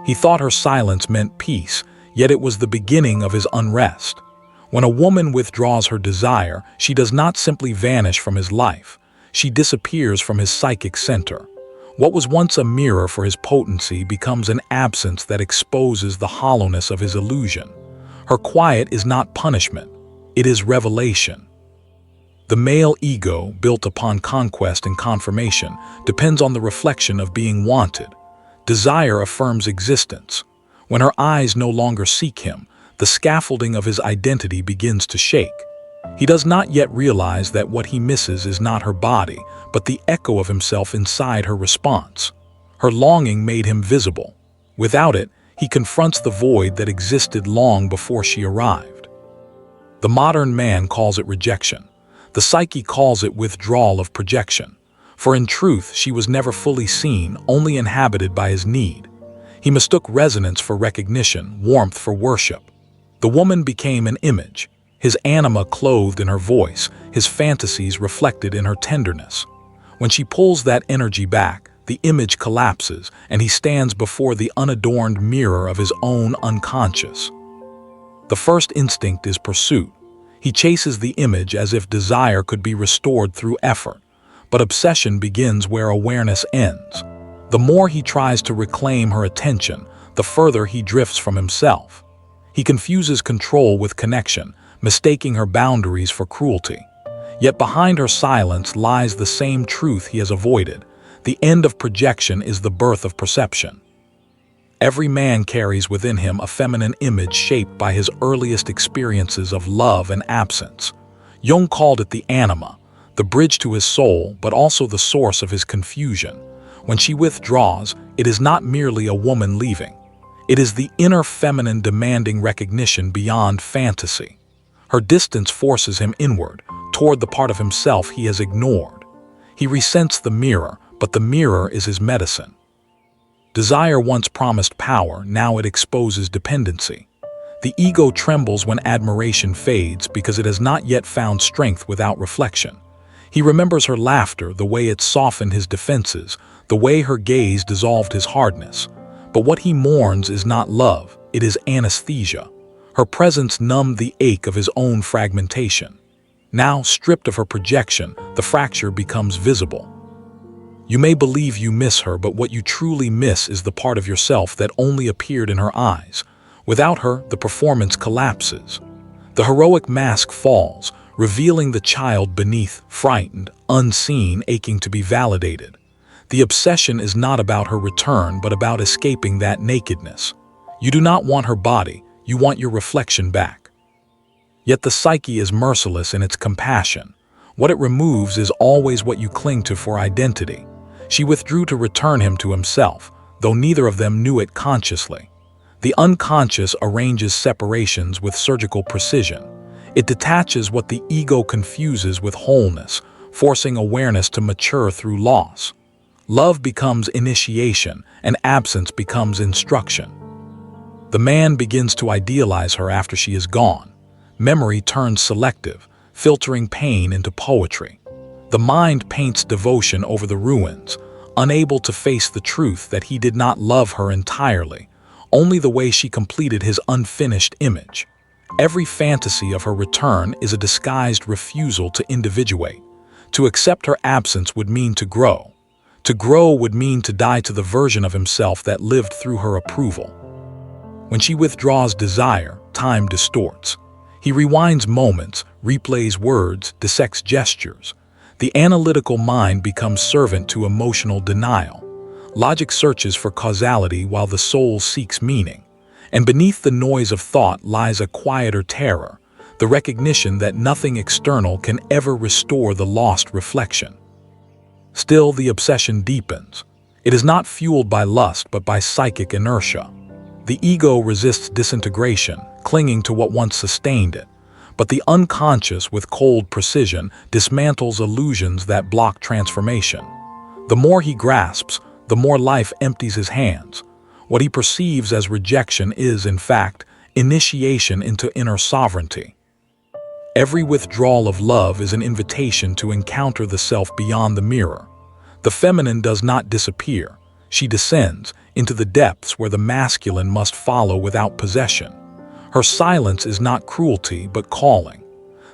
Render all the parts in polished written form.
He thought her silence meant peace, yet it was the beginning of his unrest. When a woman withdraws her desire, she does not simply vanish from his life. She disappears from his psychic center. What was once a mirror for his potency becomes an absence that exposes the hollowness of his illusion. Her quiet is not punishment, it is revelation. The male ego, built upon conquest and confirmation, depends on the reflection of being wanted. Desire affirms existence. When her eyes no longer seek him, the scaffolding of his identity begins to shake. He does not yet realize that what he misses is not her body, but the echo of himself inside her response. Her longing made him visible. Without it, he confronts the void that existed long before she arrived. The modern man calls it rejection. The psyche calls it withdrawal of projection. For in truth, she was never fully seen, only inhabited by his need. He mistook resonance for recognition, warmth for worship. The woman became an image, his anima clothed in her voice, his fantasies reflected in her tenderness. When she pulls that energy back, the image collapses, and he stands before the unadorned mirror of his own unconscious. The first instinct is pursuit. He chases the image as if desire could be restored through effort. But obsession begins where awareness ends. The more he tries to reclaim her attention, the further he drifts from himself. He confuses control with connection, mistaking her boundaries for cruelty. Yet behind her silence lies the same truth he has avoided. The end of projection is the birth of perception. Every man carries within him a feminine image shaped by his earliest experiences of love and absence. Jung called it the anima, the bridge to his soul, but also the source of his confusion. When she withdraws, it is not merely a woman leaving. It is the inner feminine demanding recognition beyond fantasy. Her distance forces him inward, toward the part of himself he has ignored. He resents the mirror, but the mirror is his medicine. Desire once promised power, now it exposes dependency. The ego trembles when admiration fades because it has not yet found strength without reflection. He remembers her laughter, the way it softened his defenses, the way her gaze dissolved his hardness. But what he mourns is not love, it is anesthesia. Her presence numbed the ache of his own fragmentation. Now, stripped of her projection, the fracture becomes visible. You may believe you miss her, but what you truly miss is the part of yourself that only appeared in her eyes. Without her, the performance collapses. The heroic mask falls, revealing the child beneath, frightened, unseen, aching to be validated. The obsession is not about her return, but about escaping that nakedness. You do not want her body, you want your reflection back. Yet the psyche is merciless in its compassion. What it removes is always what you cling to for identity. She withdrew to return him to himself, though neither of them knew it consciously. The unconscious arranges separations with surgical precision. It detaches what the ego confuses with wholeness, forcing awareness to mature through loss. Love becomes initiation, and absence becomes instruction. The man begins to idealize her after she is gone. Memory turns selective, filtering pain into poetry. The mind paints devotion over the ruins, unable to face the truth that he did not love her entirely, only the way she completed his unfinished image. Every fantasy of her return is a disguised refusal to individuate. To accept her absence would mean to grow. To grow would mean to die to the version of himself that lived through her approval. When she withdraws desire, time distorts. He rewinds moments, replays words, dissects gestures. The analytical mind becomes servant to emotional denial. Logic searches for causality while the soul seeks meaning. And beneath the noise of thought lies a quieter terror, the recognition that nothing external can ever restore the lost reflection. Still, the obsession deepens. It is not fueled by lust, but by psychic inertia. The ego resists disintegration, clinging to what once sustained it. But the unconscious, with cold precision, dismantles illusions that block transformation. The more he grasps, the more life empties his hands. What he perceives as rejection is, in fact, initiation into inner sovereignty. Every withdrawal of love is an invitation to encounter the self beyond the mirror. The feminine does not disappear. she descends into the depths where the masculine must follow without possession. Her silence is not cruelty, but calling.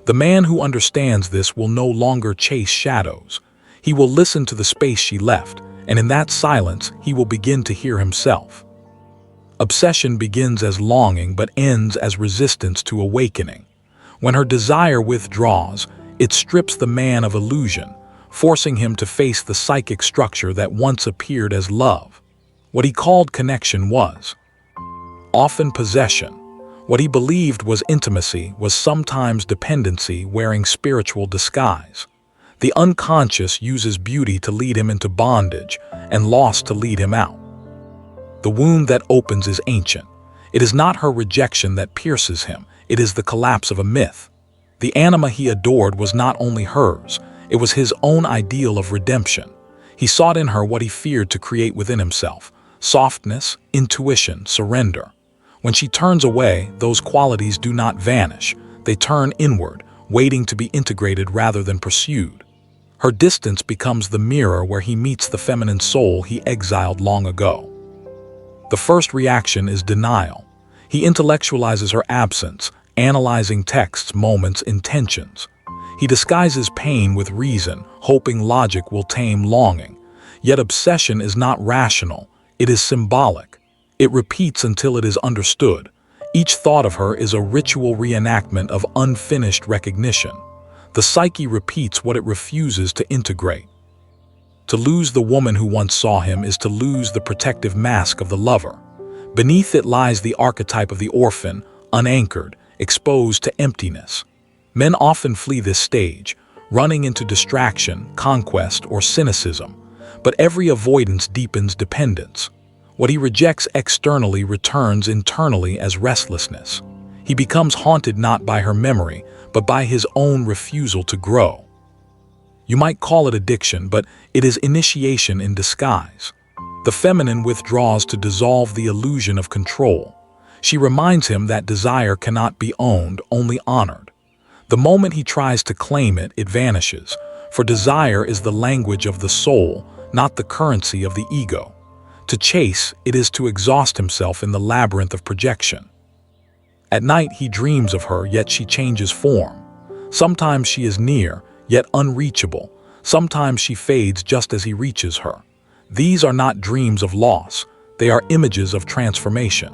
The man who understands this will no longer chase shadows. He will listen to the space she left, and in that silence, he will begin to hear himself. Obsession begins as longing but ends as resistance to awakening. When her desire withdraws, it strips the man of illusion, forcing him to face the psychic structure that once appeared as love. What he called connection was often possession. What he believed was intimacy was sometimes dependency wearing spiritual disguise. The unconscious uses beauty to lead him into bondage and loss to lead him out. The wound that opens is ancient. It is not her rejection that pierces him, it is the collapse of a myth. The anima he adored was not only hers, it was his own ideal of redemption. He sought in her what he feared to create within himself: softness, intuition, surrender. When she turns away, those qualities do not vanish. They turn inward, waiting to be integrated rather than pursued. Her distance becomes the mirror where he meets the feminine soul he exiled long ago. The first reaction is denial. He intellectualizes her absence, analyzing texts, moments, intentions. He disguises pain with reason, hoping logic will tame longing. Yet obsession is not rational, it is symbolic. It repeats until it is understood. Each thought of her is a ritual reenactment of unfinished recognition. The psyche repeats what it refuses to integrate. To lose the woman who once saw him is to lose the protective mask of the lover. Beneath it lies the archetype of the orphan, unanchored, exposed to emptiness. Men often flee this stage, running into distraction, conquest, or cynicism. But every avoidance deepens dependence. What he rejects externally returns internally as restlessness. He becomes haunted not by her memory, but by his own refusal to grow. You might call it addiction, but it is initiation in disguise. The feminine withdraws to dissolve the illusion of control. She reminds him that desire cannot be owned, only honored. The moment he tries to claim it, it vanishes, for desire is the language of the soul, not the currency of the ego. To chase, it is to exhaust himself in the labyrinth of projection. At night he dreams of her, yet she changes form. Sometimes she is near, yet unreachable. Sometimes she fades just as he reaches her. These are not dreams of loss, they are images of transformation.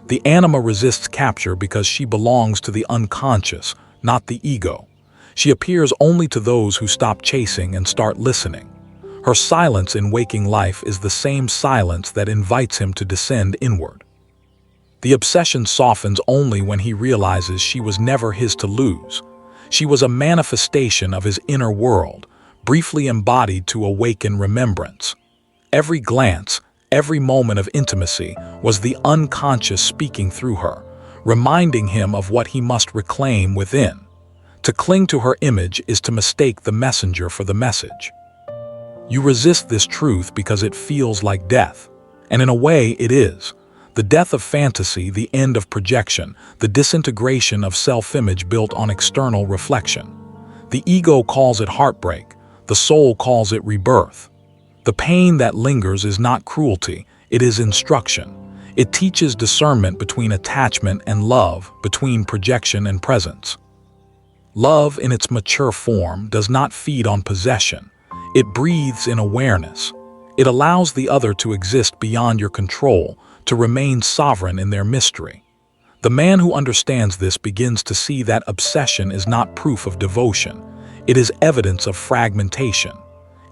The anima resists capture because she belongs to the unconscious, not the ego. She appears only to those who stop chasing and start listening. Her silence in waking life is the same silence that invites him to descend inward. The obsession softens only when he realizes she was never his to lose. She was a manifestation of his inner world, briefly embodied to awaken remembrance. Every glance, every moment of intimacy was the unconscious speaking through her, reminding him of what he must reclaim within. To cling to her image is to mistake the messenger for the message. You resist this truth because it feels like death, and in a way it is. The death of fantasy, the end of projection, the disintegration of self-image built on external reflection. The ego calls it heartbreak, the soul calls it rebirth. The pain that lingers is not cruelty, it is instruction. It teaches discernment between attachment and love, between projection and presence. Love, in its mature form, does not feed on possession. It breathes in awareness. It allows the other to exist beyond your control, to remain sovereign in their mystery. The man who understands this begins to see that obsession is not proof of devotion. It is evidence of fragmentation.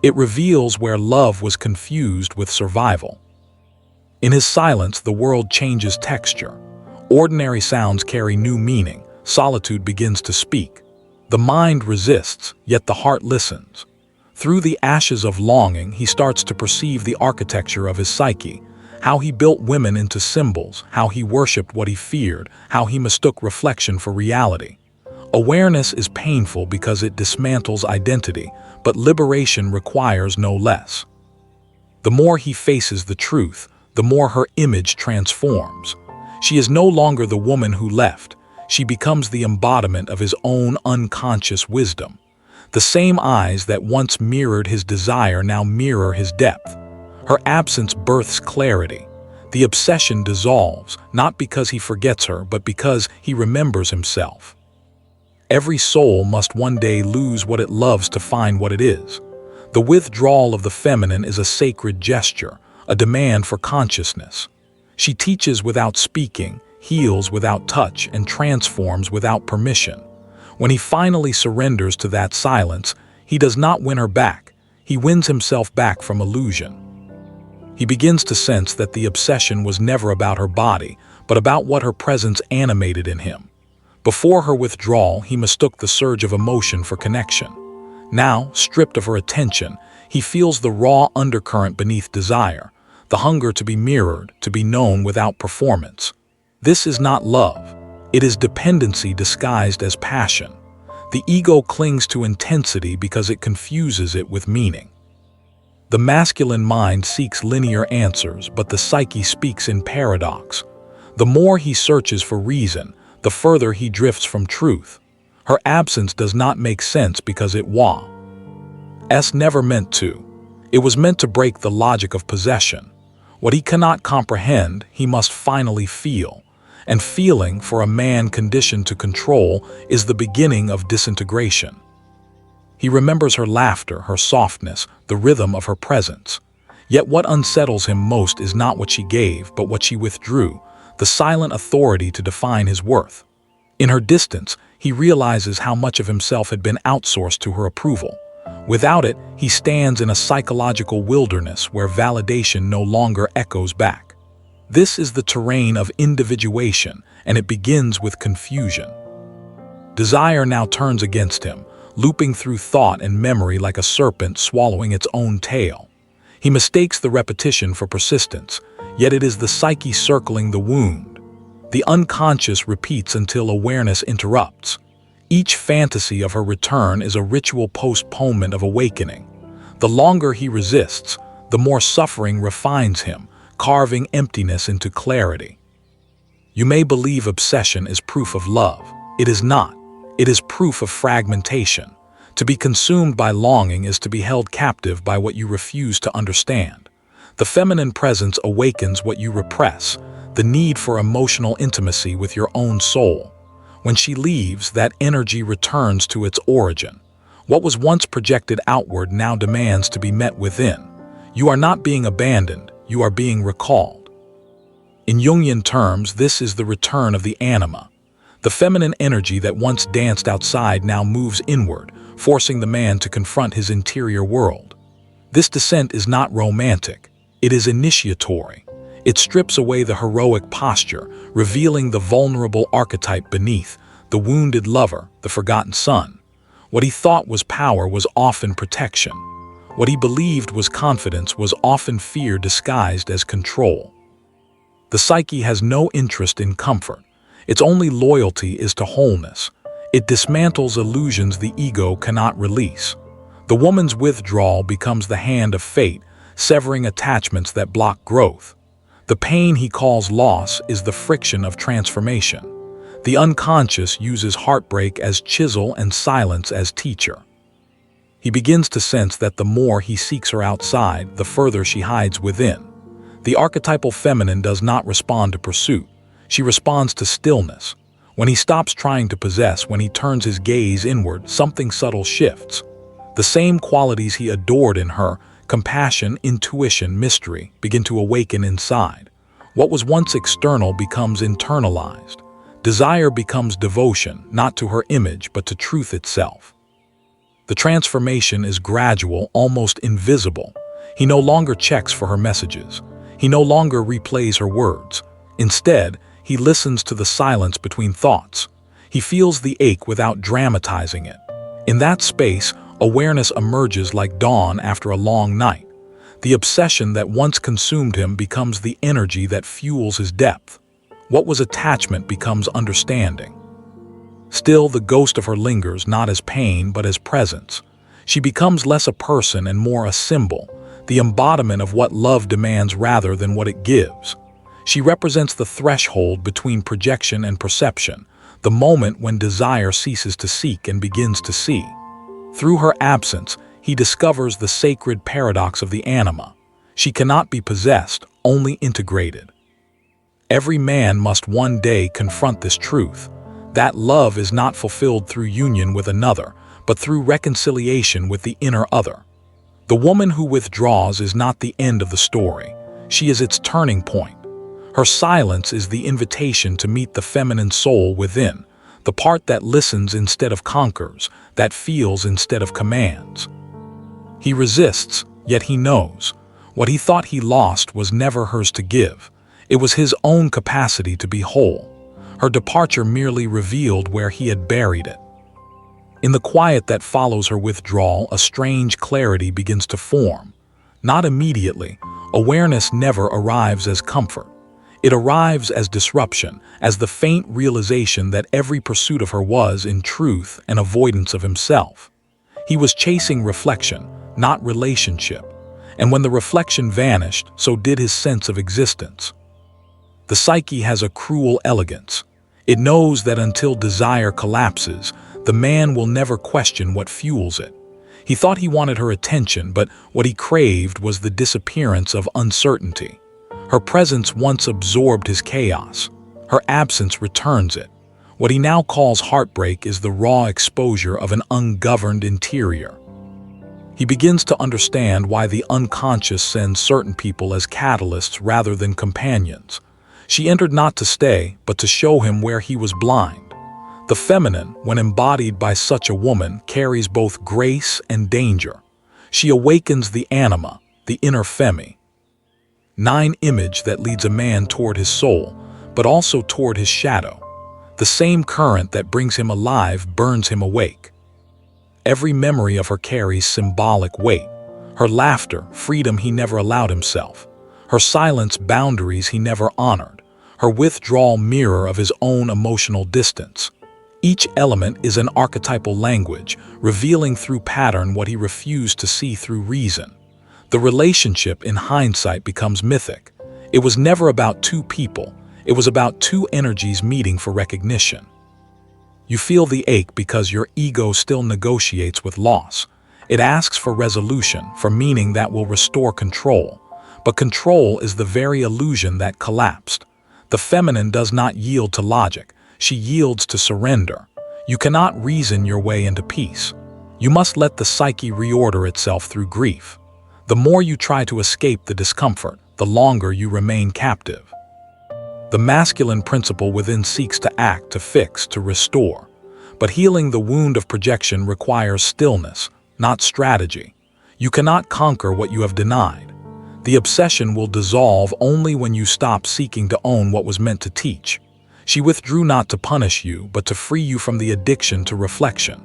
It reveals where love was confused with survival. In his silence, the world changes texture. Ordinary sounds carry new meaning. Solitude begins to speak. The mind resists, yet the heart listens. Through the ashes of longing, he starts to perceive the architecture of his psyche, how he built women into symbols, how he worshipped what he feared, how he mistook reflection for reality. Awareness is painful because it dismantles identity, but liberation requires no less. The more he faces the truth, the more her image transforms. She is no longer the woman who left. She becomes the embodiment of his own unconscious wisdom. The same eyes that once mirrored his desire now mirror his depth. Her absence births clarity. The obsession dissolves, not because he forgets her, but because he remembers himself. Every soul must one day lose what it loves to find what it is. The withdrawal of the feminine is a sacred gesture, a demand for consciousness. She teaches without speaking, heals without touch, and transforms without permission. When he finally surrenders to that silence, he does not win her back. He wins himself back from illusion. He begins to sense that the obsession was never about her body, but about what her presence animated in him. Before her withdrawal, he mistook the surge of emotion for connection. Now, stripped of her attention, he feels the raw undercurrent beneath desire, the hunger to be mirrored, to be known without performance. This is not love. It is dependency disguised as passion. The ego clings to intensity because it confuses it with meaning. The masculine mind seeks linear answers, but the psyche speaks in paradox. The more he searches for reason, the further he drifts from truth. Her absence does not make sense because it was never meant to. It was meant to break the logic of possession. What he cannot comprehend, he must finally feel. And feeling, for a man conditioned to control, is the beginning of disintegration. He remembers her laughter, her softness, the rhythm of her presence. Yet what unsettles him most is not what she gave, but what she withdrew, the silent authority to define his worth. In her distance, he realizes how much of himself had been outsourced to her approval. Without it, he stands in a psychological wilderness where validation no longer echoes back. This is the terrain of individuation, and it begins with confusion. Desire now turns against him, looping through thought and memory like a serpent swallowing its own tail. He mistakes the repetition for persistence, yet it is the psyche circling the wound. The unconscious repeats until awareness interrupts. Each fantasy of her return is a ritual postponement of awakening. The longer he resists, the more suffering refines him, carving emptiness into clarity. You may believe obsession is proof of love. It is not. It is proof of fragmentation. To be consumed by longing is to be held captive by what you refuse to understand. The feminine presence awakens what you repress, the need for emotional intimacy with your own soul. When she leaves, that energy returns to its origin. What was once projected outward now demands to be met within. You are not being abandoned, you are being recalled. In Jungian terms, this is the return of the anima. The feminine energy that once danced outside now moves inward, forcing the man to confront his interior world. This descent is not romantic, it is initiatory. It strips away the heroic posture, revealing the vulnerable archetype beneath, the wounded lover, the forgotten son. What he thought was power was often protection. What he believed was confidence was often fear disguised as control. The psyche has no interest in comfort. Its only loyalty is to wholeness. It dismantles illusions the ego cannot release. The woman's withdrawal becomes the hand of fate, severing attachments that block growth. The pain he calls loss is the friction of transformation. The unconscious uses heartbreak as chisel and silence as teacher. He begins to sense that the more he seeks her outside, the further she hides within. The archetypal feminine does not respond to pursuit. She responds to stillness. When he stops trying to possess, when he turns his gaze inward, something subtle shifts. The same qualities he adored in her, compassion, intuition, mystery, begin to awaken inside. What was once external becomes internalized. Desire becomes devotion, not to her image, but to truth itself. The transformation is gradual, almost invisible. He no longer checks for her messages. He no longer replays her words. Instead, he listens to the silence between thoughts. He feels the ache without dramatizing it. In that space, awareness emerges like dawn after a long night. The obsession that once consumed him becomes the energy that fuels his depth. What was attachment becomes understanding. Still, the ghost of her lingers, not as pain, but as presence. She becomes less a person and more a symbol, the embodiment of what love demands rather than what it gives. She represents the threshold between projection and perception, the moment when desire ceases to seek and begins to see. Through her absence, he discovers the sacred paradox of the anima. She cannot be possessed, only integrated. Every man must one day confront this truth, that love is not fulfilled through union with another, but through reconciliation with the inner other. The woman who withdraws is not the end of the story. She is its turning point. Her silence is the invitation to meet the feminine soul within, the part that listens instead of conquers, that feels instead of commands. He resists, yet he knows. What he thought he lost was never hers to give. It was his own capacity to be whole. Her departure merely revealed where he had buried it. In the quiet that follows her withdrawal, a strange clarity begins to form. Not immediately. Awareness never arrives as comfort. It arrives as disruption, as the faint realization that every pursuit of her was, in truth, an avoidance of himself. He was chasing reflection, not relationship. And when the reflection vanished, so did his sense of existence. The psyche has a cruel elegance. It knows that until desire collapses, the man will never question what fuels it. He thought he wanted her attention, but what he craved was the disappearance of uncertainty. Her presence once absorbed his chaos. Her absence returns it. What he now calls heartbreak is the raw exposure of an ungoverned interior. He begins to understand why the unconscious sends certain people as catalysts rather than companions. She entered not to stay, but to show him where he was blind. The feminine, when embodied by such a woman, carries both grace and danger. She awakens the anima, the inner femme. 9 image that leads a man toward his soul, but also toward his shadow. The same current that brings him alive burns him awake. Every memory of her carries symbolic weight. Her laughter, freedom he never allowed himself. Her silence, boundaries he never honored. Her withdrawal, mirror of his own emotional distance. Each element is an archetypal language, revealing through pattern what he refused to see through reason. The relationship, in hindsight, becomes mythic. It was never about 2 people. It was about 2 energies meeting for recognition. You feel the ache because your ego still negotiates with loss. It asks for resolution, for meaning that will restore control. But control is the very illusion that collapsed. The feminine does not yield to logic. She yields to surrender. You cannot reason your way into peace. You must let the psyche reorder itself through grief. The more you try to escape the discomfort, the longer you remain captive. The masculine principle within seeks to act, to fix, to restore. But healing the wound of projection requires stillness, not strategy. You cannot conquer what you have denied. The obsession will dissolve only when you stop seeking to own what was meant to teach. She withdrew not to punish you, but to free you from the addiction to reflection.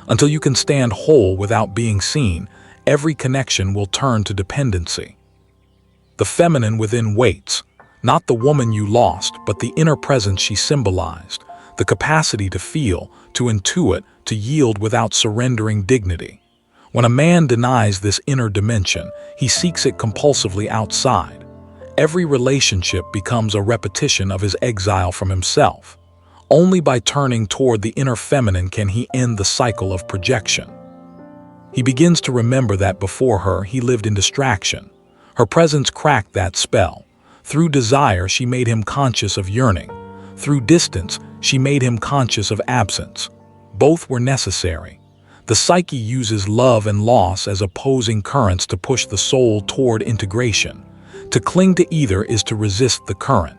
Until you can stand whole without being seen, every connection will turn to dependency. The feminine within waits, not the woman you lost, but the inner presence she symbolized, the capacity to feel, to intuit, to yield without surrendering dignity. When a man denies this inner dimension, he seeks it compulsively outside. Every relationship becomes a repetition of his exile from himself. Only by turning toward the inner feminine can he end the cycle of projection. He begins to remember that before her he lived in distraction. Her presence cracked that spell. Through desire she made him conscious of yearning. Through distance she made him conscious of absence. Both were necessary. The psyche uses love and loss as opposing currents to push the soul toward integration. To cling to either is to resist the current.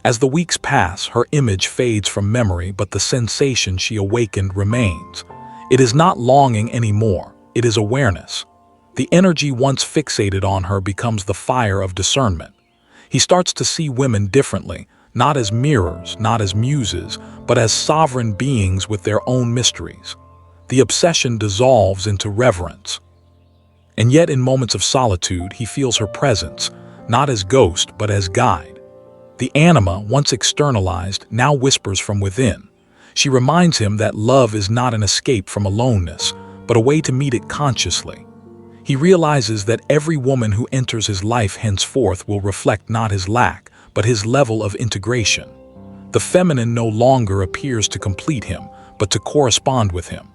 As the weeks pass, her image fades from memory, but the sensation she awakened remains. It is not longing anymore, it is awareness. The energy once fixated on her becomes the fire of discernment. He starts to see women differently, not as mirrors, not as muses, but as sovereign beings with their own mysteries. The obsession dissolves into reverence. And yet in moments of solitude, he feels her presence, not as ghost, but as guide. The anima, once externalized, now whispers from within. She reminds him that love is not an escape from aloneness, but a way to meet it consciously. He realizes that every woman who enters his life henceforth will reflect not his lack, but his level of integration. The feminine no longer appears to complete him, but to correspond with him.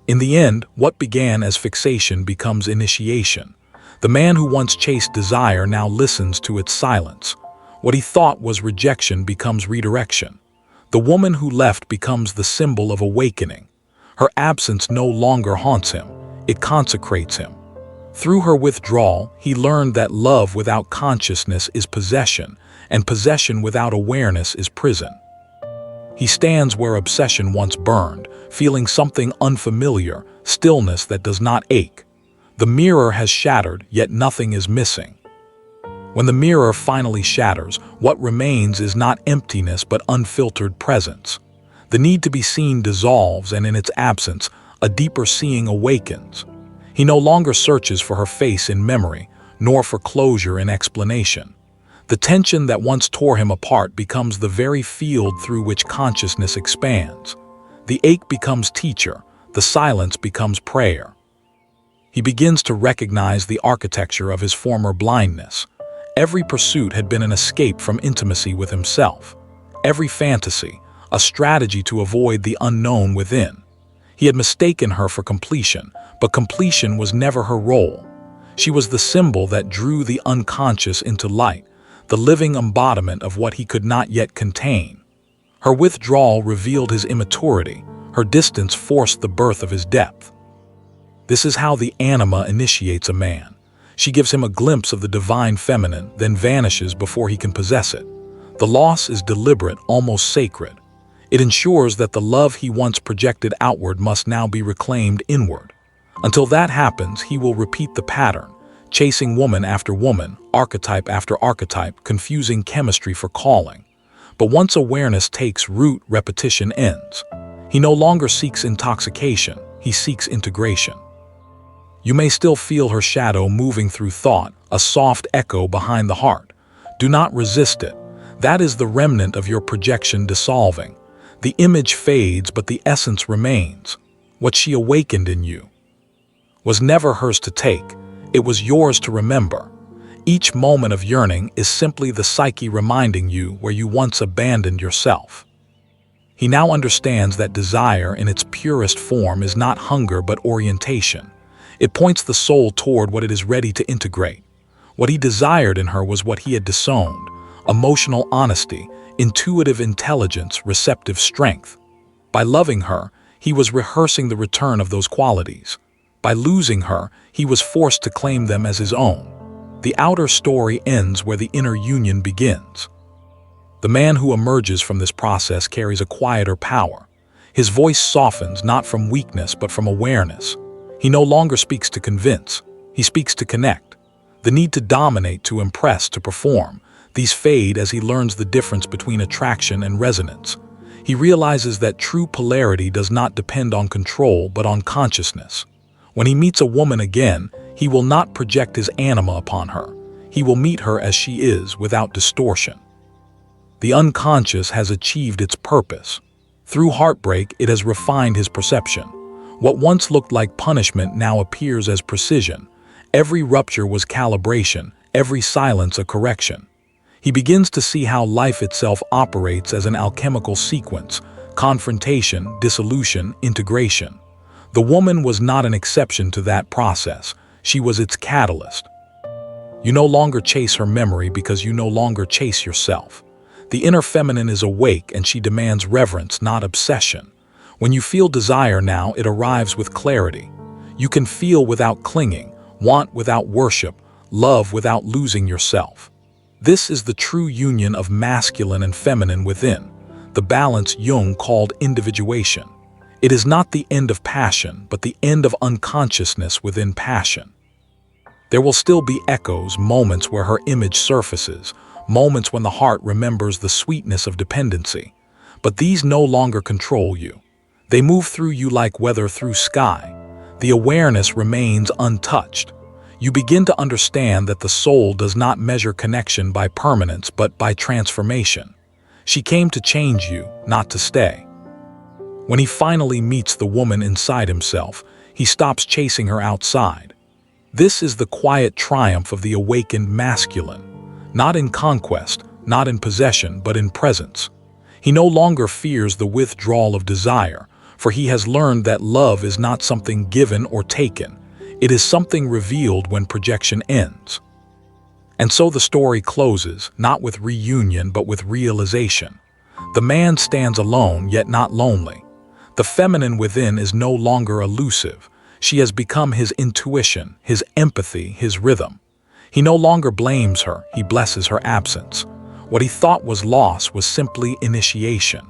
In the end, what began as fixation becomes initiation. The man who once chased desire now listens to its silence. What he thought was rejection becomes redirection. The woman who left becomes the symbol of awakening. Her absence no longer haunts him, it consecrates him. Through her withdrawal, he learned that love without consciousness is possession, and possession without awareness is prison. He stands where obsession once burned, feeling something unfamiliar, stillness that does not ache. The mirror has shattered, yet nothing is missing. When the mirror finally shatters, what remains is not emptiness but unfiltered presence. The need to be seen dissolves, and in its absence, a deeper seeing awakens. He no longer searches for her face in memory, nor for closure in explanation. The tension that once tore him apart becomes the very field through which consciousness expands. The ache becomes teacher, the silence becomes prayer. He begins to recognize the architecture of his former blindness. Every pursuit had been an escape from intimacy with himself. Every fantasy, a strategy to avoid the unknown within. He had mistaken her for completion, but completion was never her role. She was the symbol that drew the unconscious into light, the living embodiment of what he could not yet contain. Her withdrawal revealed his immaturity, her distance forced the birth of his depth. This is how the anima initiates a man. She gives him a glimpse of the divine feminine, then vanishes before he can possess it. The loss is deliberate, almost sacred. It ensures that the love he once projected outward must now be reclaimed inward. Until that happens, he will repeat the pattern, chasing woman after woman, archetype after archetype, confusing chemistry for calling. But once awareness takes root, repetition ends. He no longer seeks intoxication, he seeks integration. You may still feel her shadow moving through thought, a soft echo behind the heart. Do not resist it. That is the remnant of your projection dissolving. The image fades, but the essence remains. What she awakened in you was never hers to take. It was yours to remember. Each moment of yearning is simply the psyche reminding you where you once abandoned yourself. He now understands that desire in its purest form is not hunger but orientation. It points the soul toward what it is ready to integrate. What he desired in her was what he had disowned: emotional honesty, intuitive intelligence, receptive strength. By loving her, he was rehearsing the return of those qualities. By losing her, he was forced to claim them as his own. The outer story ends where the inner union begins. The man who emerges from this process carries a quieter power. His voice softens not from weakness but from awareness. He no longer speaks to convince, he speaks to connect. The need to dominate, to impress, to perform, these fade as he learns the difference between attraction and resonance. He realizes that true polarity does not depend on control but on consciousness. When he meets a woman again, he will not project his anima upon her. He will meet her as she is, without distortion. The unconscious has achieved its purpose. Through heartbreak, it has refined his perception. What once looked like punishment now appears as precision. Every rupture was calibration, every silence a correction. He begins to see how life itself operates as an alchemical sequence: confrontation, dissolution, integration. The woman was not an exception to that process. She was its catalyst. You no longer chase her memory because you no longer chase yourself. The inner feminine is awake and she demands reverence, not obsession. When you feel desire now, it arrives with clarity. You can feel without clinging, want without worship, love without losing yourself. This is the true union of masculine and feminine within, the balance Jung called individuation. It is not the end of passion, but the end of unconsciousness within passion. There will still be echoes, moments where her image surfaces, moments when the heart remembers the sweetness of dependency. But these no longer control you. They move through you like weather through sky. The awareness remains untouched. You begin to understand that the soul does not measure connection by permanence but by transformation. She came to change you, not to stay. When he finally meets the woman inside himself, he stops chasing her outside. This is the quiet triumph of the awakened masculine. Not in conquest, not in possession, but in presence. He no longer fears the withdrawal of desire, for he has learned that love is not something given or taken. It is something revealed when projection ends. And so the story closes, not with reunion but with realization. The man stands alone, yet not lonely. The feminine within is no longer elusive. She has become his intuition, his empathy, his rhythm. He no longer blames her, he blesses her absence. What he thought was loss was simply initiation.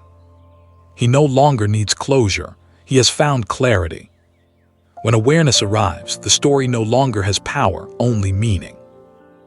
He no longer needs closure, he has found clarity. When awareness arrives, the story no longer has power, only meaning.